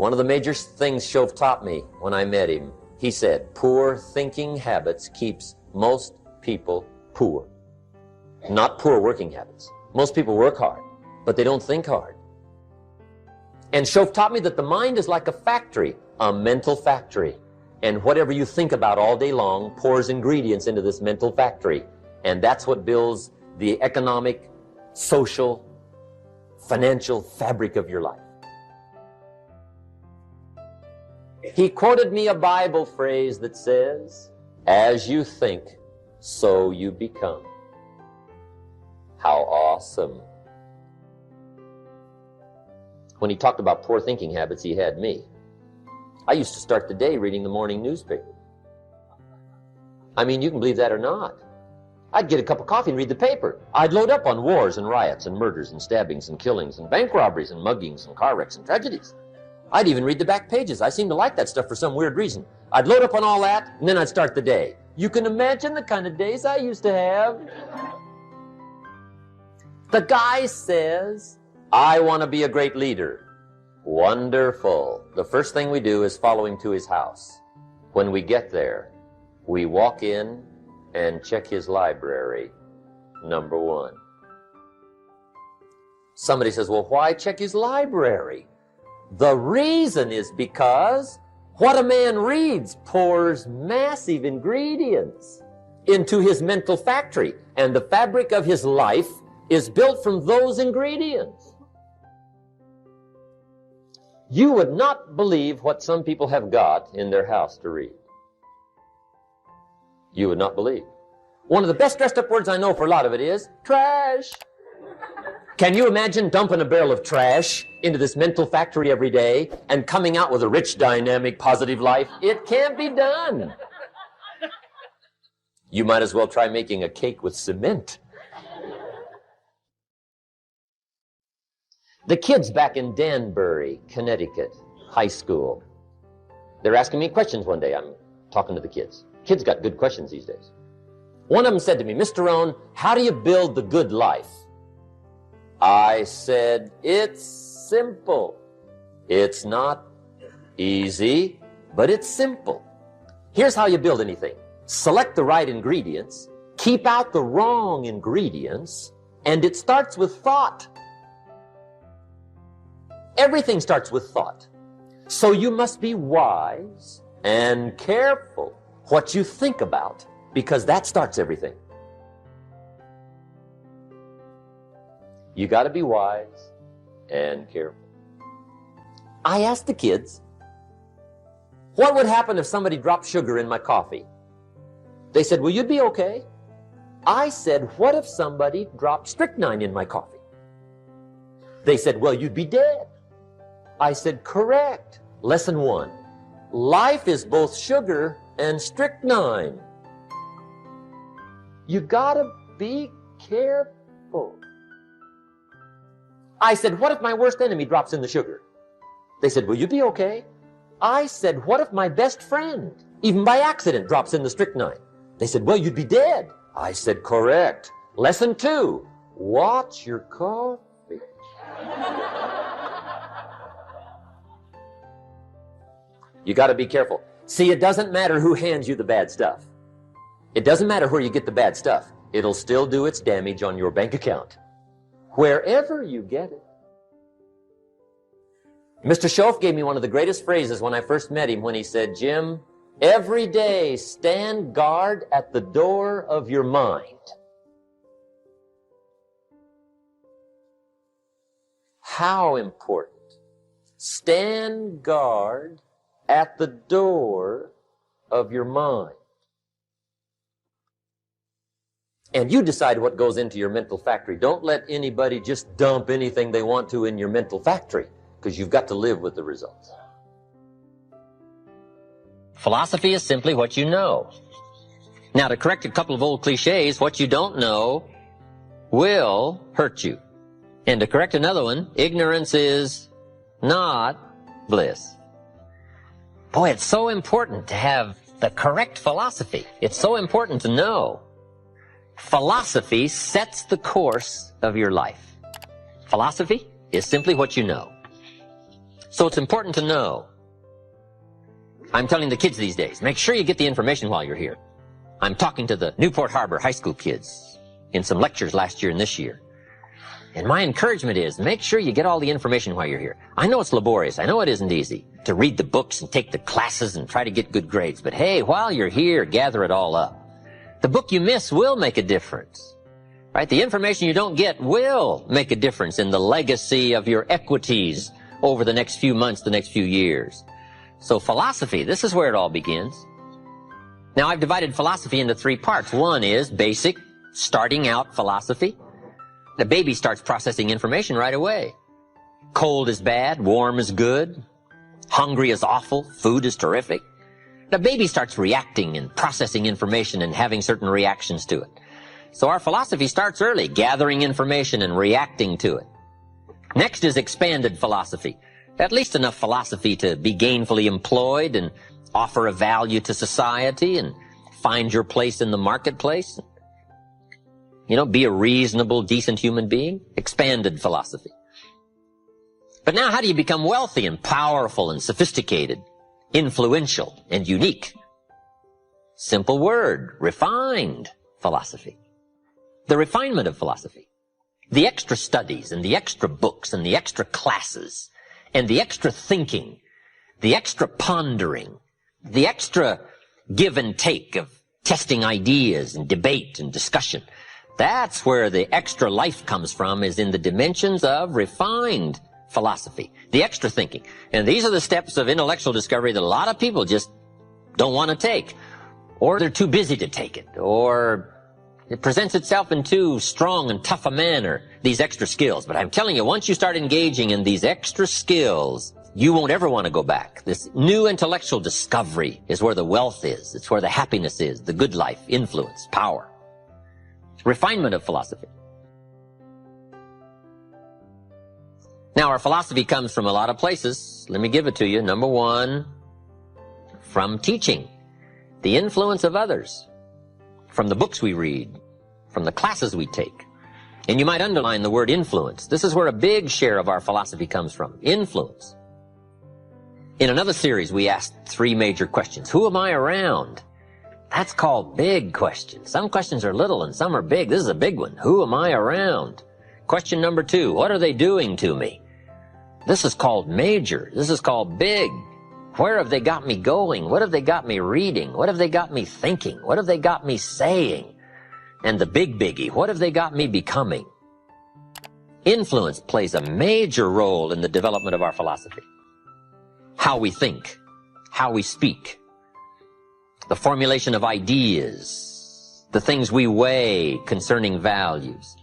One of the major things Shoaff taught me when I met him, he said, poor thinking habits keeps most people poor. Not poor working habits. Most people work hard, but they don't think hard. And Shoaff taught me that the mind is like a factory, a mental factory. And whatever you think about all day long pours ingredients into this mental factory. And that's what builds the economic, social, financial fabric of your life. He quoted me a Bible phrase that says, as you think, so you become. How awesome. When he talked about poor thinking habits, he had me. I used to start the day reading the morning newspaper. I mean, you can believe that or not. I'd get a cup of coffee and read the paper. I'd load up on wars and riots and murders and stabbings and killings and bank robberies and muggings and car wrecks and tragedies. I'd even read the back pages. I seem to like that stuff for some weird reason. I'd load up on all that, and then I'd start the day. You can imagine the kind of days I used to have. The guy says, I want to be a great leader. Wonderful. The first thing we do is follow him to his house. When we get there, we walk in and check his library, number one. Somebody says, well, why check his library? The reason is because what a man reads pours massive ingredients into his mental factory, and the fabric of his life is built from those ingredients. You would not believe what some people have got in their house to read. You would not believe. One of the best dressed up words I know for a lot of it is trash. Can you imagine dumping a barrel of trash into this mental factory every day and coming out with a rich, dynamic, positive life? It can't be done. You might as well try making a cake with cement. The kids back in Danbury, Connecticut, high school, they're asking me questions one day. I'm talking to the kids. Kids got good questions these days. One of them said to me, Mr. Rohn, how do you build the good life? I said, it's simple. It's not easy, but it's simple. Here's how you build anything. Select the right ingredients, keep out the wrong ingredients, and it starts with thought. Everything starts with thought. So you must be wise and careful what you think about, because that starts everything. You got to be wise and careful. I asked the kids, what would happen if somebody dropped sugar in my coffee? They said, well, you'd be okay. I said, what if somebody dropped strychnine in my coffee? They said, well, you'd be dead. I said, correct. Lesson 1. Life is both sugar and strychnine. You gotta be careful. I said, what if my worst enemy drops in the sugar? They said, will you be okay? I said, what if my best friend, even by accident, drops in the strychnine? They said, well, you'd be dead. I said, correct. Lesson 2, watch your coffee. You got to be careful. See, it doesn't matter who hands you the bad stuff. It doesn't matter where you get the bad stuff. It'll still do its damage on your bank account, wherever you get it. Mr. Shoaff gave me one of the greatest phrases when I first met him, when he said, Jim, every day stand guard at the door of your mind. How important. Stand guard at the door of your mind. And you decide what goes into your mental factory. Don't let anybody just dump anything they want to in your mental factory, because you've got to live with the results. Philosophy is simply what you know. Now, to correct a couple of old cliches, what you don't know will hurt you. And to correct another one, ignorance is not bliss. Boy, it's so important to have the correct philosophy. It's so important to know. Philosophy sets the course of your life. Philosophy is simply what you know. So it's important to know. I'm telling the kids these days, make sure you get the information while you're here. I'm talking to the Newport Harbor high school kids in some lectures last year and this year. And my encouragement is, make sure you get all the information while you're here. I know it's laborious. I know it isn't easy to read the books and take the classes and try to get good grades. But hey, while you're here, gather it all up. The book you miss will make a difference. Right? The information you don't get will make a difference in the legacy of your equities over the next few months, the next few years. So philosophy, this is where it all begins. Now, I've divided philosophy into 3 parts. One is basic, starting out philosophy. The baby starts processing information right away. Cold is bad, warm is good, hungry is awful, food is terrific. The baby starts reacting and processing information and having certain reactions to it. So our philosophy starts early, gathering information and reacting to it. Next is expanded philosophy. At least enough philosophy to be gainfully employed and offer a value to society and find your place in the marketplace. You know, be a reasonable, decent human being. Expanded philosophy. But now how do you become wealthy and powerful and sophisticated, influential and unique? Simple word, refined philosophy. The refinement of philosophy. The extra studies and the extra books and the extra classes and the extra thinking, the extra pondering, the extra give and take of testing ideas and debate and discussion. That's where the extra life comes from, is in the dimensions of refined philosophy, the extra thinking. And these are the steps of intellectual discovery that a lot of people just don't want to take, or they're too busy to take it, or it presents itself in too strong and tough a manner, these extra skills. But I'm telling you, once you start engaging in these extra skills, you won't ever want to go back. This new intellectual discovery is where the wealth is. It's where the happiness is, the good life, influence, power. Refinement of philosophy. Now, our philosophy comes from a lot of places. Let me give it to you. Number 1, from teaching, the influence of others, from the books we read, from the classes we take. And you might underline the word influence. This is where a big share of our philosophy comes from, influence. In another series, we asked 3 major questions. Who am I around? That's called big questions. Some questions are little and some are big. This is a big one. Who am I around? Question number 2, what are they doing to me? This is called major. This is called big. Where have they got me going? What have they got me reading? What have they got me thinking? What have they got me saying? And the big biggie, what have they got me becoming? Influence plays a major role in the development of our philosophy. How we think, how we speak, the formulation of ideas, the things we weigh concerning values.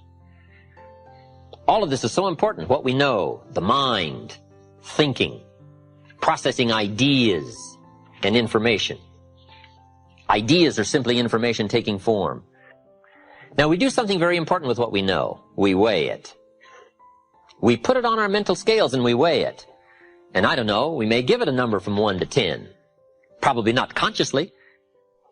All of this is so important. What we know, the mind, thinking, processing ideas and information. Ideas are simply information taking form. Now, we do something very important with what we know. We weigh it. We put it on our mental scales and we weigh it. And I don't know, we may give it a number from 1 to 10. Probably not consciously.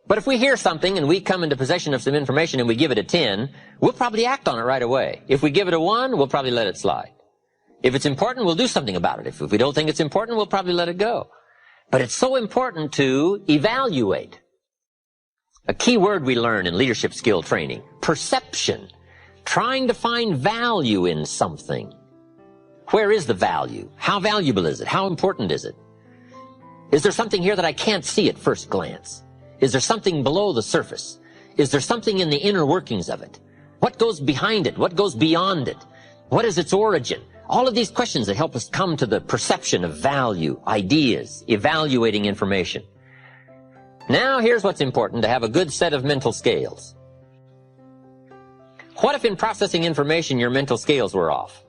But if we hear something and we come into possession of some information and we give it a 10, we'll probably act on it right away. If we give it a 1, we'll probably let it slide. If it's important, we'll do something about it. If we don't think it's important, we'll probably let it go. But it's so important to evaluate. A key word we learn in leadership skill training, perception. Trying to find value in something. Where is the value? How valuable is it? How important is it? Is there something here that I can't see at first glance? Is there something below the surface? Is there something in the inner workings of it? What goes behind it? What goes beyond it? What is its origin? All of these questions that help us come to the perception of value, ideas, evaluating information. Now here's what's important, to have a good set of mental scales. What if in processing information your mental scales were off?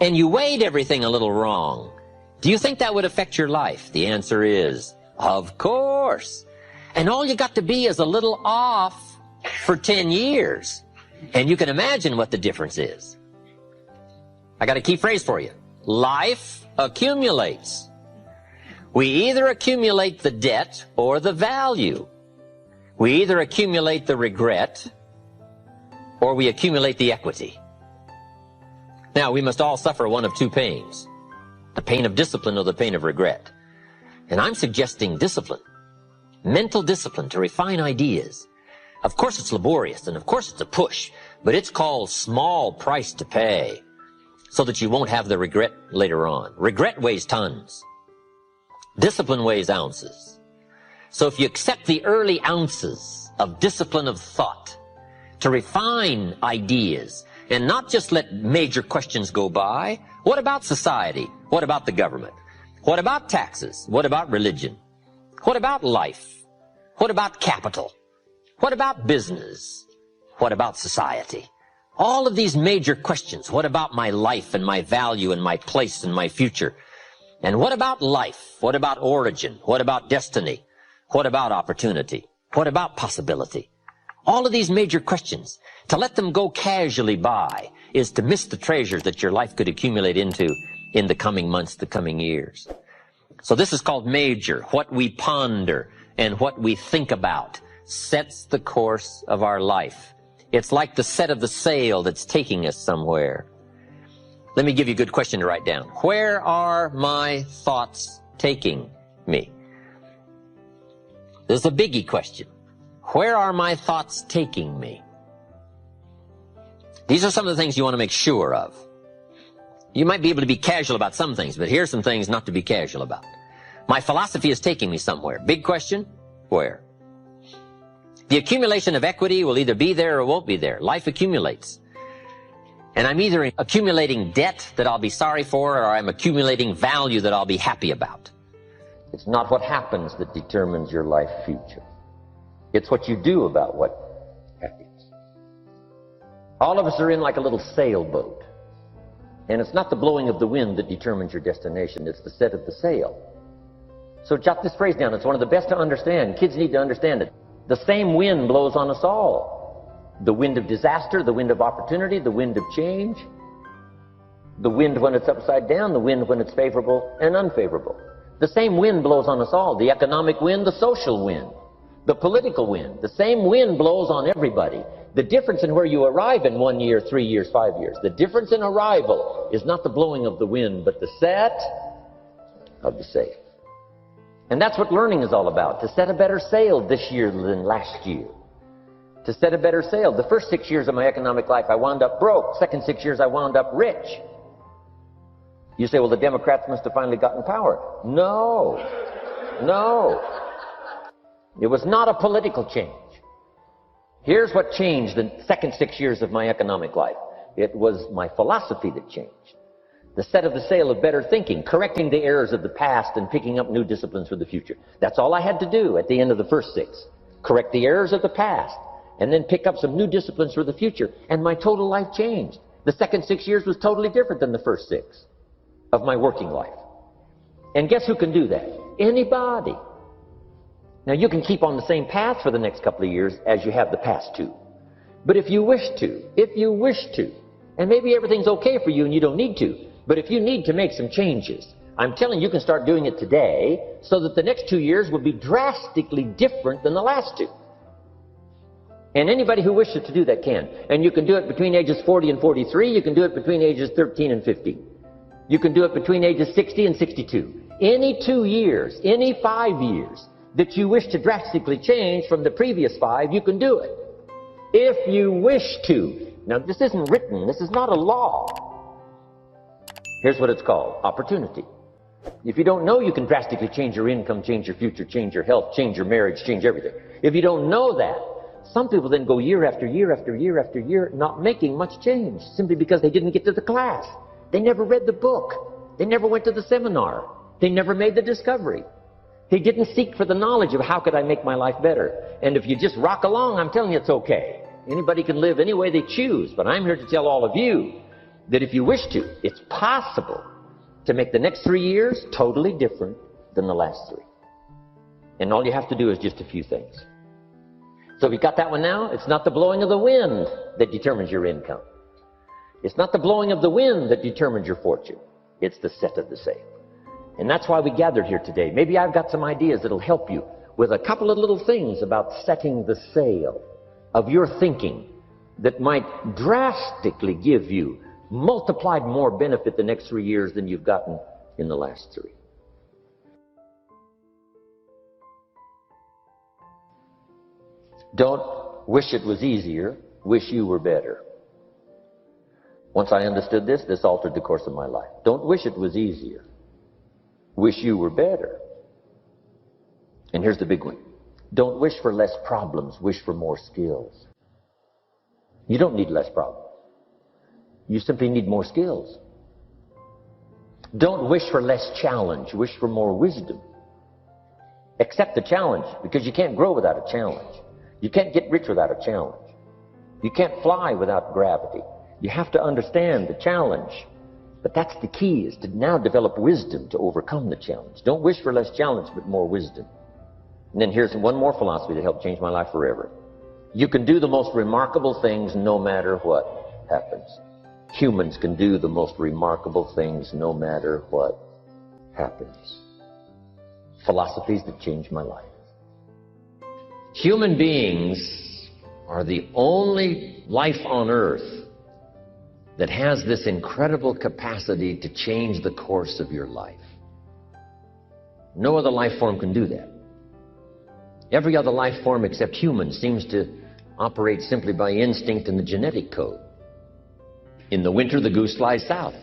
And you weighed everything a little wrong? Do you think that would affect your life? The answer is, of course. And all you got to be is a little off for 10 years. And you can imagine what the difference is. I got a key phrase for you. Life accumulates. We either accumulate the debt or the value. We either accumulate the regret or we accumulate the equity. Now, we must all suffer one of 2 pains. The pain of discipline or the pain of regret? And I'm suggesting discipline. Mental discipline to refine ideas. Of course it's laborious, and of course it's a push, but it's called small price to pay so that you won't have the regret later on. Regret weighs tons. Discipline weighs ounces. So if you accept the early ounces of discipline of thought to refine ideas and not just let major questions go by, what about society? What about the government? What about taxes? What about religion? What about life? What about capital? What about business? What about society? All of these major questions. What about my life and my value and my place and my future? And what about life? What about origin? What about destiny? What about opportunity? What about possibility? All of these major questions, to let them go casually by is to miss the treasures that your life could accumulate into in the coming months, the coming years. So this is called major. What we ponder and what we think about sets the course of our life. It's like the set of the sail that's taking us somewhere. Let me give you a good question to write down. Where are my thoughts taking me? This is a biggie question. Where are my thoughts taking me? These are some of the things you want to make sure of. You might be able to be casual about some things, but here's some things not to be casual about. My philosophy is taking me somewhere. Big question, where? The accumulation of equity will either be there or won't be there. Life accumulates. And I'm either accumulating debt that I'll be sorry for, or I'm accumulating value that I'll be happy about. It's not what happens that determines your life future. It's what you do about what happens. All of us are in like a little sailboat. And it's not the blowing of the wind that determines your destination. It's the set of the sail. So jot this phrase down. It's one of the best to understand. Kids need to understand it. The same wind blows on us all. The wind of disaster, the wind of opportunity, the wind of change. The wind when it's upside down, the wind when it's favorable and unfavorable. The same wind blows on us all. The economic wind, the social wind, the political wind. The same wind blows on everybody. The difference in where you arrive in 1 year, 3 years, 5 years, the difference in arrival is not the blowing of the wind, but the set of the sail. And that's what learning is all about, to set a better sail this year than last year. To set a better sail. The first 6 years of my economic life, I wound up broke. Second 6 years, I wound up rich. You say, well, the Democrats must have finally gotten power. No. No. It was not a political change. Here's what changed the second 6 years of my economic life. It was my philosophy that changed. The set of the sail of better thinking, correcting the errors of the past and picking up new disciplines for the future. That's all I had to do at the end of the first 6. Correct the errors of the past and then pick up some new disciplines for the future. And my total life changed. The second 6 years was totally different than the first 6 of my working life. And guess who can do that? Anybody. Now you can keep on the same path for the next couple of years as you have the past 2. But if you wish to, and maybe everything's okay for you and you don't need to, but if you need to make some changes, I'm telling you, you can start doing it today so that the next 2 years will be drastically different than the last 2. And anybody who wishes to do that can. And you can do it between ages 40 and 43. You can do it between ages 13 and 15. You can do it between ages 60 and 62. Any 2 years, any 5 years that you wish to drastically change from the previous 5, you can do it. If you wish to. Now, this isn't written. This is not a law. Here's what it's called, opportunity. If you don't know you can drastically change your income, change your future, change your health, change your marriage, change everything. If you don't know that, some people then go year after year after year after year not making much change simply because they didn't get to the class. They never read the book. They never went to the seminar. They never made the discovery. They didn't seek for the knowledge of how could I make my life better. And if you just rock along, I'm telling you it's okay. Anybody can live any way they choose, but I'm here to tell all of you that if you wish to, it's possible to make the next 3 years totally different than the last 3. And all you have to do is just a few things. So if you got that one now, it's not the blowing of the wind that determines your income. It's not the blowing of the wind that determines your fortune. It's the set of the sail. And that's why we gathered here today. Maybe I've got some ideas that'll help you with a couple of little things about setting the sail of your thinking that might drastically give you multiplied more benefit the next 3 years than you've gotten in the last 3. Don't wish it was easier, wish you were better. Once I understood this, this altered the course of my life. Don't wish it was easier, wish you were better. And here's the big one. Don't wish for less problems, wish for more skills. You don't need less problems. You simply need more skills. Don't wish for less challenge, wish for more wisdom. Accept the challenge, because you can't grow without a challenge. You can't get rich without a challenge. You can't fly without gravity. You have to understand the challenge. But that's the key, is to now develop wisdom to overcome the challenge. Don't wish for less challenge, but more wisdom. And then here's one more philosophy that helped change my life forever. You can do the most remarkable things no matter what happens. Humans can do the most remarkable things no matter what happens. Philosophies that changed my life. Human beings are the only life on earth that has this incredible capacity to change the course of your life. No other life form can do that. Every other life form except humans seems to operate simply by instinct and the genetic code. In the winter, the goose flies south.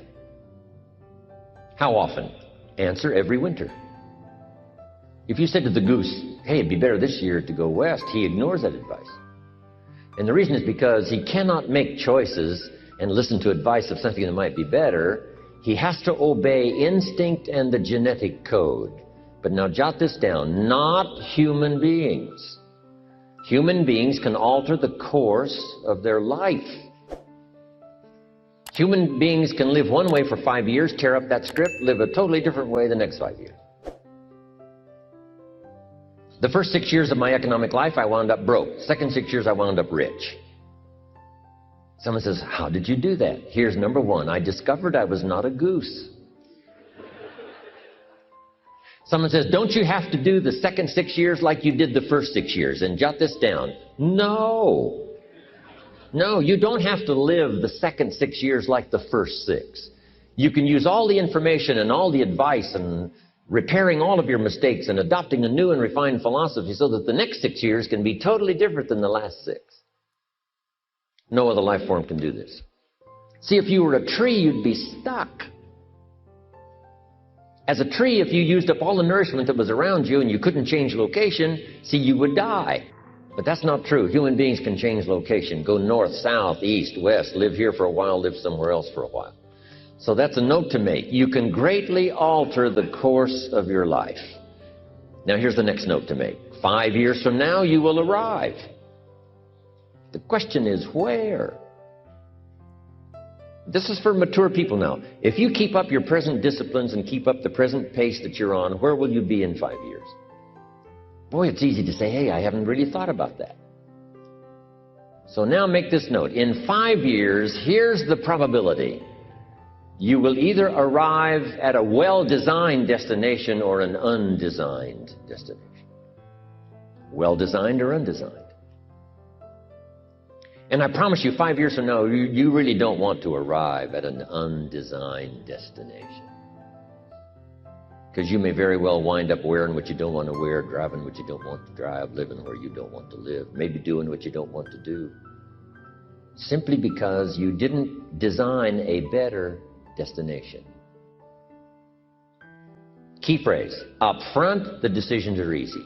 How often? Answer, every winter. If you said to the goose, hey, it'd be better this year to go west, he ignores that advice. And the reason is because he cannot make choices and listen to advice of something that might be better. He has to obey instinct and the genetic code. But now jot this down, not human beings. Human beings can alter the course of their life. Human beings can live one way for 5 years, tear up that script, live a totally different way the next 5 years. The first 6 years of my economic life, I wound up broke. Second 6 years, I wound up rich. Someone says, how did you do that? Here's number one. I discovered I was not a goose. Someone says, don't you have to do the second 6 years like you did the first 6 years? And jot this down. No. No, you don't have to live the second 6 years like the first 6. You can use all the information and all the advice and repairing all of your mistakes and adopting a new and refined philosophy so that the next 6 years can be totally different than the last 6. No other life form can do this. See, if you were a tree, you'd be stuck. As a tree, if you used up all the nourishment that was around you and you couldn't change location, see, you would die. But that's not true. Human beings can change location, go north, south, east, west, live here for a while, live somewhere else for a while. So that's a note to make. You can greatly alter the course of your life. Now here's the next note to make. 5 years from now, you will arrive. The question is, where? This is for mature people now. If you keep up your present disciplines and keep up the present pace that you're on, where will you be in 5 years? Boy, it's easy to say, hey, I haven't really thought about that. So now make this note. In 5 years, here's the probability. You will either arrive at a well-designed destination or an undesigned destination. Well-designed or undesigned. And I promise you, 5 years from now, you really don't want to arrive at an undesigned destination. Because you may very well wind up wearing what you don't want to wear, driving what you don't want to drive, living where you don't want to live, maybe doing what you don't want to do. Simply because you didn't design a better destination. Key phrase, up front, the decisions are easy.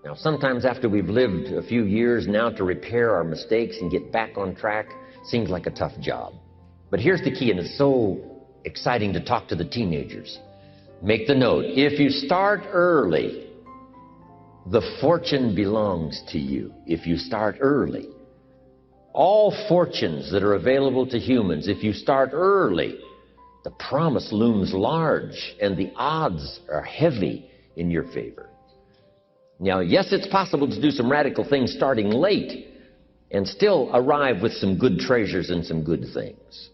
Now, sometimes after we've lived a few years, now to repair our mistakes and get back on track seems like a tough job. But here's the key, and it's so exciting to talk to the teenagers. Make the note. If you start early, the fortune belongs to you. If you start early. All fortunes that are available to humans, if you start early, the promise looms large and the odds are heavy in your favor. Now, yes, it's possible to do some radical things starting late and still arrive with some good treasures and some good things.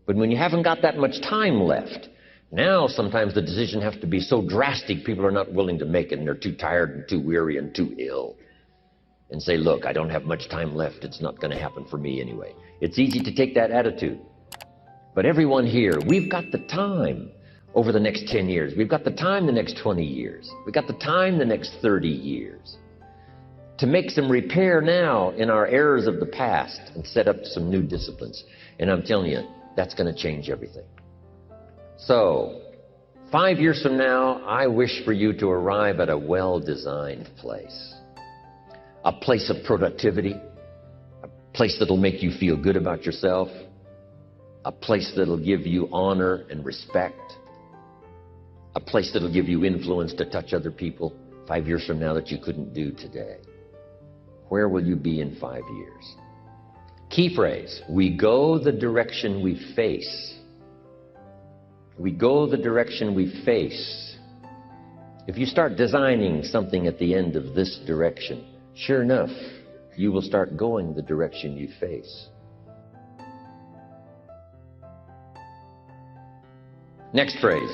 But when you haven't got that much time left, now sometimes the decision has to be so drastic people are not willing to make it and they're too tired and too weary and too ill. And say, look, I don't have much time left. It's not going to happen for me anyway. It's easy to take that attitude. But everyone here, we've got the time over the next 10 years. We've got the time the next 20 years. We've got the time the next 30 years to make some repair now in our errors of the past and set up some new disciplines. And I'm telling you, that's going to change everything. So, 5 years from now, I wish for you to arrive at a well-designed place. A place of productivity, a place that'll make you feel good about yourself, a place that'll give you honor and respect, a place that'll give you influence to touch other people 5 years from now that you couldn't do today. Where will you be in 5 years? Key phrase, we go the direction we face. We go the direction we face. If you start designing something at the end of this direction, sure enough, you will start going the direction you face. Next phrase,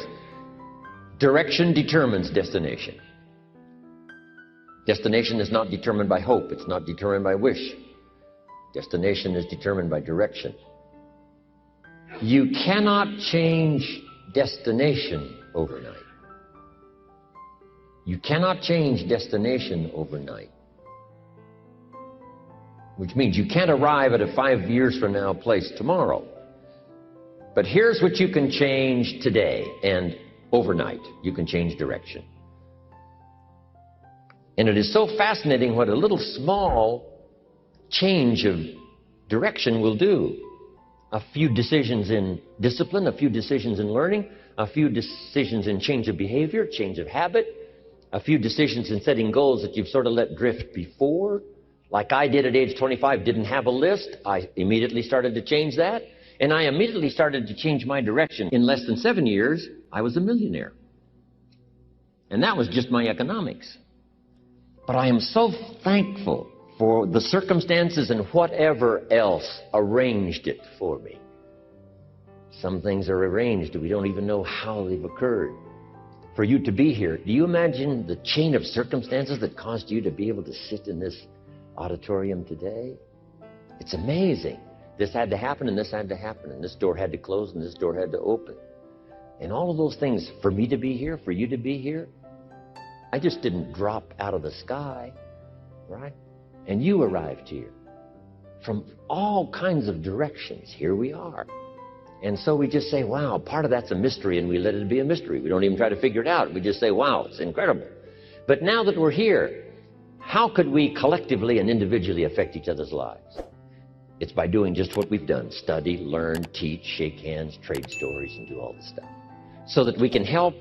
direction determines destination. Destination is not determined by hope. It's not determined by wish. Destination is determined by direction. You cannot change destination overnight. You cannot change destination overnight. Which means you can't arrive at a 5 years from now place tomorrow. But here's what you can change today and overnight. You can change direction. And it is so fascinating what a little small change of direction will do. A few decisions in discipline, a few decisions in learning, a few decisions in change of behavior, change of habit, a few decisions in setting goals that you've sort of let drift before. Like I did at age 25, didn't have a list. I immediately started to change that. And I immediately started to change my direction. In less than 7 years, I was a millionaire. And that was just my economics. But I am so thankful for the circumstances and whatever else arranged it for me. Some things are arranged, we don't even know how they've occurred. For you to be here, do you imagine the chain of circumstances that caused you to be able to sit in this auditorium today? It's amazing. This had to happen, and this had to happen, and this door had to close, and this door had to open. And all of those things, for me to be here, for you to be here, I just didn't drop out of the sky, right? And you arrived here from all kinds of directions. Here we are. And so we just say, wow, part of that's a mystery, and we let it be a mystery. We don't even try to figure it out. We just say, wow, it's incredible. But now that we're here, how could we collectively and individually affect each other's lives? It's by doing just what we've done. Study, learn, teach, shake hands, trade stories, and do all this stuff. So that we can help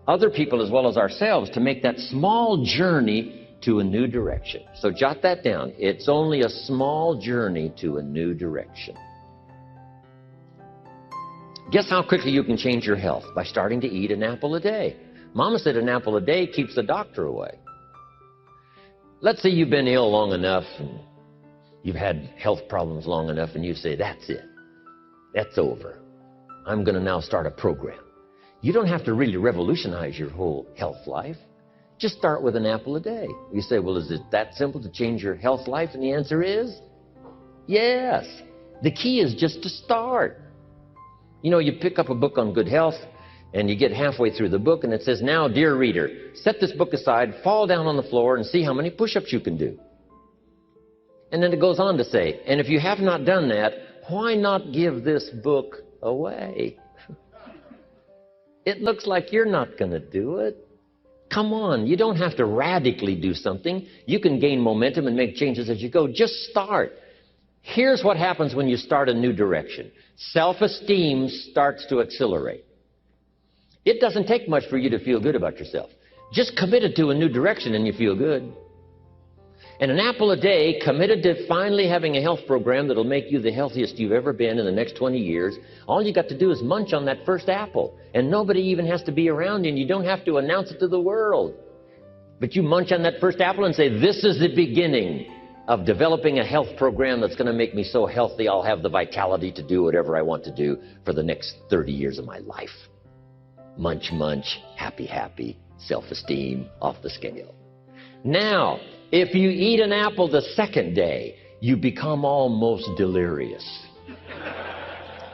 other people as well as ourselves to make that small journey to a new direction. So jot that down. It's only a small journey to a new direction. Guess how quickly you can change your health? By starting to eat an apple a day. Mama said an apple a day keeps the doctor away. Let's say you've been ill long enough and you've had health problems long enough and you say, that's it. That's over. I'm going to now start a program. You don't have to really revolutionize your whole health life. Just start with an apple a day. You say, well, is it that simple to change your health life? And the answer is yes. The key is just to start. You know, you pick up a book on good health and you get halfway through the book and it says, now, dear reader, set this book aside, fall down on the floor and see how many push-ups you can do. And then it goes on to say, and if you have not done that, why not give this book away? It looks like you're not going to do it. Come on, you don't have to radically do something. You can gain momentum and make changes as you go. Just start. Here's what happens when you start a new direction. Self-esteem starts to accelerate. It doesn't take much for you to feel good about yourself. Just committed to a new direction and you feel good. And an apple a day, committed to finally having a health program that'll make you the healthiest you've ever been in the next 20 years, all you got to do is munch on that first apple. And nobody even has to be around you, and you don't have to announce it to the world. But you munch on that first apple and say, this is the beginning of developing a health program that's going to make me so healthy I'll have the vitality to do whatever I want to do for the next 30 years of my life. Munch, munch, happy, happy, self-esteem off the scale. Now, if you eat an apple the second day, you become almost delirious,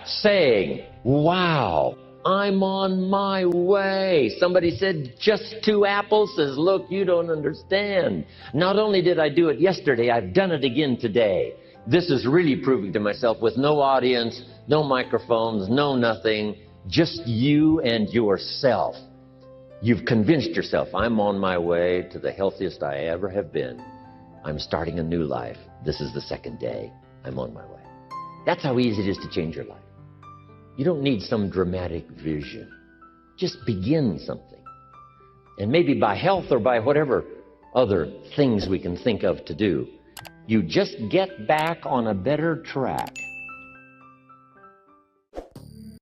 saying, Wow, I'm on my way. Somebody said, just 2 apples. Says, look, you don't understand. Not only did I do it yesterday, I've done it again today. This is really proving to myself with no audience, no microphones, no nothing, just you and yourself. You've convinced yourself, I'm on my way to the healthiest I ever have been. I'm starting a new life. This is the 2nd day. I'm on my way. That's how easy it is to change your life. You don't need some dramatic vision. Just begin something. And maybe by health or by whatever other things we can think of to do, you just get back on a better track.